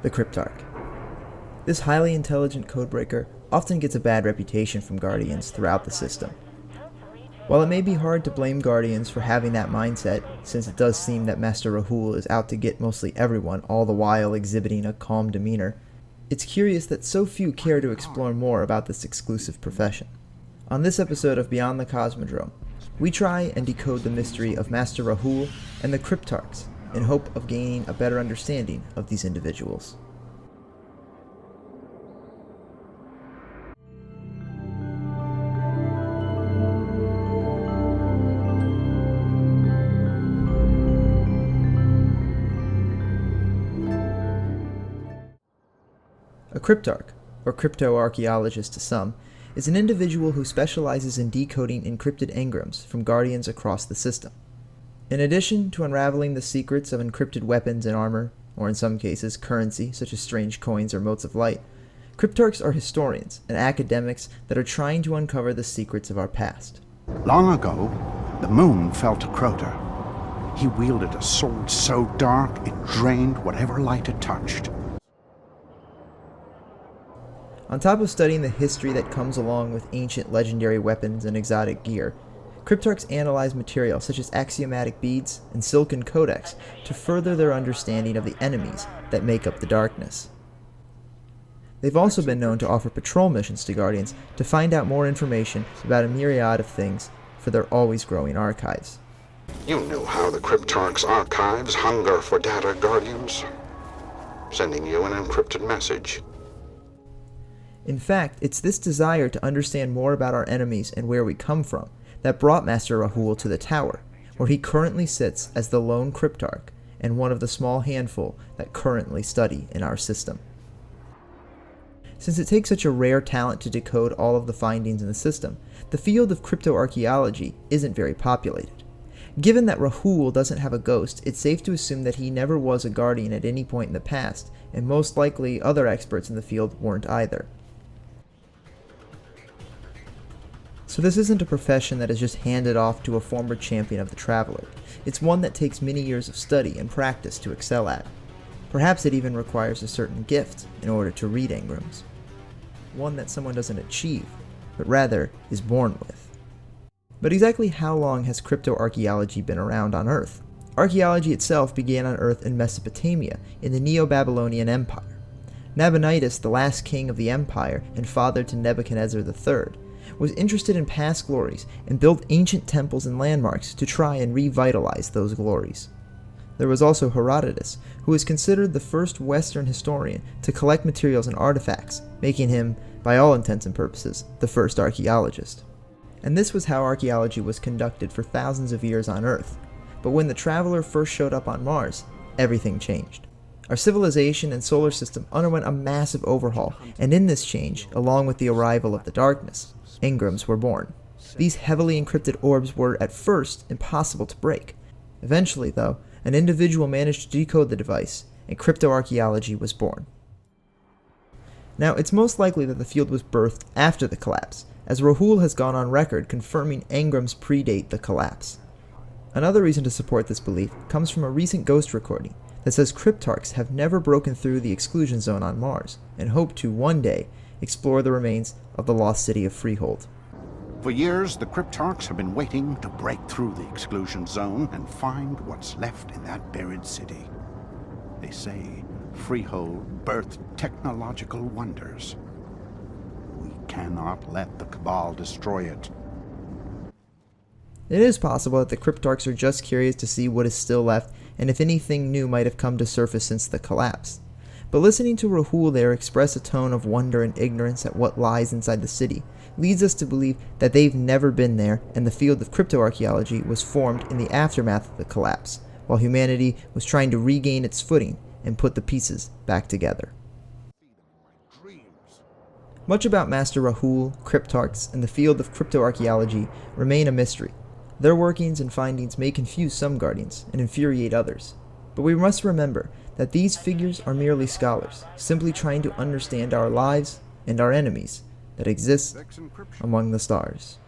the Cryptarch. This highly intelligent codebreaker often gets a bad reputation from Guardians throughout the system. While it may be hard to blame Guardians for having that mindset, since it does seem that Master Rahool is out to get mostly everyone, all the while exhibiting a calm demeanor, it's curious that so few care to explore more about this exclusive profession. On this episode of Beyond the Cosmodrome, we try and decode the mystery of Master Rahool and the Cryptarchs in hope of gaining a better understanding of these individuals. A Cryptarch, or Crypto-Archaeologist to some, is an individual who specializes in decoding encrypted engrams from Guardians across the system. In addition to unraveling the secrets of encrypted weapons and armor, or in some cases currency such as strange coins or motes of light, Cryptarchs are historians and academics that are trying to uncover the secrets of our past. Long ago, the moon fell to Crota. He wielded a sword so dark it drained whatever light it touched. On top of studying the history that comes along with ancient legendary weapons and exotic gear, Cryptarchs analyze material such as axiomatic beads and silken codex to further their understanding of the enemies that make up the darkness. They've also been known to offer patrol missions to Guardians to find out more information about a myriad of things for their always growing archives. You know how the Cryptarchs' archives hunger for data, Guardians. Sending you an encrypted message. In fact, it's this desire to understand more about our enemies and where we come from that brought Master Rahool to the tower, where he currently sits as the lone Cryptarch and one of the small handful that currently study in our system. Since it takes such a rare talent to decode all of the findings in the system, the field of crypto-archaeology isn't very populated. Given that Rahool doesn't have a ghost, it's safe to assume that he never was a Guardian at any point in the past, and most likely other experts in the field weren't either. So this isn't a profession that is just handed off to a former champion of the Traveler. It's one that takes many years of study and practice to excel at. Perhaps it even requires a certain gift in order to read engrams. One that someone doesn't achieve, but rather is born with. But exactly how long has crypto-archaeology been around on Earth? Archaeology itself began on Earth in Mesopotamia in the Neo-Babylonian Empire. Nabonidus, the last king of the empire and father to Nebuchadnezzar III, was interested in past glories and built ancient temples and landmarks to try and revitalize those glories. There was also Herodotus, who was considered the first Western historian to collect materials and artifacts, making him, by all intents and purposes, the first archaeologist. And this was how archaeology was conducted for thousands of years on Earth. But when the Traveler first showed up on Mars, everything changed. Our civilization and solar system underwent a massive overhaul, and in this change, along with the arrival of the darkness, engrams were born. These heavily encrypted orbs were, at first, impossible to break. Eventually, though, an individual managed to decode the device, and crypto-archaeology was born. Now, it's most likely that the field was birthed after the collapse, as Rahool has gone on record confirming engrams predate the collapse. Another reason to support this belief comes from a recent ghost recording that says Cryptarchs have never broken through the exclusion zone on Mars, and hope to, one day, explore the remains of the lost city of Freehold. For years, the Cryptarchs have been waiting to break through the exclusion zone and find what's left in that buried city. They say Freehold birthed technological wonders. We cannot let the Cabal destroy it. It is possible that the Cryptarchs are just curious to see what is still left and if anything new might have come to surface since the collapse. But listening to Rahool there express a tone of wonder and ignorance at what lies inside the city leads us to believe that they've never been there, and the field of crypto-archaeology was formed in the aftermath of the collapse, while humanity was trying to regain its footing and put the pieces back together. Much about Master Rahool, Cryptarchs, and the field of crypto-archaeology remain a mystery. Their workings and findings may confuse some Guardians and infuriate others, but we must remember that these figures are merely scholars, simply trying to understand our lives and our enemies that exist among the stars.